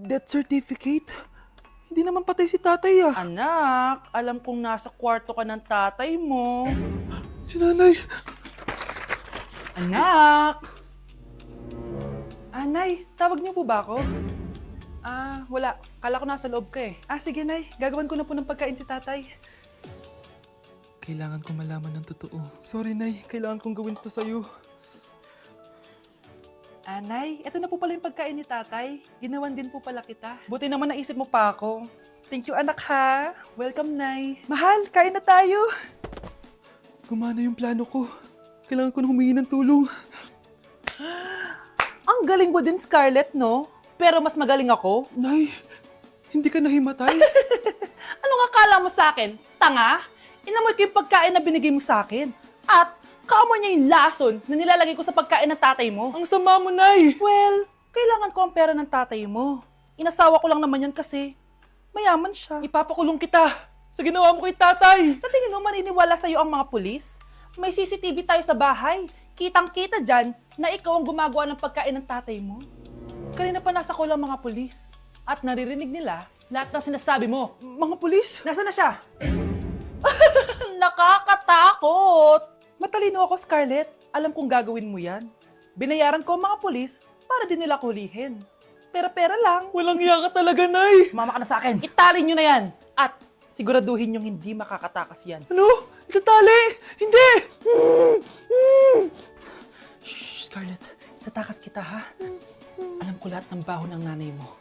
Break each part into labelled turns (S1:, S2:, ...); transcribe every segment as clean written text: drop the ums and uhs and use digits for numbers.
S1: Death certificate? Hindi naman patay si tatay ah.
S2: Anak, alam kong nasa kwarto ka ng tatay mo.
S1: Si nanay.
S2: Anak! Nay, tawag niyo po ba ako? Wala. Kala ko nasa loob ka eh. Sige, Nay. Gagawan ko na po ng pagkain si tatay.
S1: Kailangan ko malaman ng totoo. Sorry, Nay. Kailangan kong gawin ito sa'yo.
S2: Nay, ito na po pala yung pagkain ni tatay. Ginawan din po pala kita. Buti naman naisip mo pa ako. Thank you, anak ha. Welcome, Nay. Mahal, kain na tayo.
S1: Gumana yung plano ko. Kailangan ko na humingi ng tulong.
S2: Ang galing mo din, Scarlett, no? Pero mas magaling ako.
S1: Nay, hindi ka nahimatay?
S2: Anong akala mo sa akin? Tanga? Inamoy ko yung pagkain na binigay mo sa akin. At kaamoy niya yung lason na nilalagay ko sa pagkain ng tatay mo.
S1: Ang sama mo, Nay!
S2: Well, kailangan ko ang pera ng tatay mo. Inasawa ko lang naman yan kasi mayaman siya.
S1: Ipapakulong kita sa ginawa mo kay tatay!
S2: Sa tingin mo maniniwala sa'yo ang mga pulis? May CCTV tayo sa bahay. Kitang-kita dyan na ikaw ang gumagawa ng pagkain ng tatay mo. Kanina pa nasa kulang mga pulis. At naririnig nila lahat ng sinasabi mo.
S1: Mga pulis?
S2: Nasaan na siya? Nakakatakot! Matalino ako, Scarlett. Alam kong gagawin mo yan. Binayaran ko ang mga pulis para din nila kulihin. Pera-pera lang.
S1: Walang iya ka talaga, Nay!
S2: Sumama ka na sa akin. Itali nyo na yan. At siguraduhin yung hindi makakatakas yan.
S1: Ano? Itatali? Hindi!
S2: Shh, Scarlett. Itatakas kita, ha? Alam ko lahat ng baho ng nanay mo.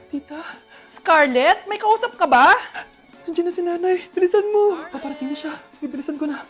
S1: Tita,
S2: Scarlett, may kausap ka ba?
S1: nandiyan na si nanay. Bilisan mo! Paparating na siya. Bibilisan ko na.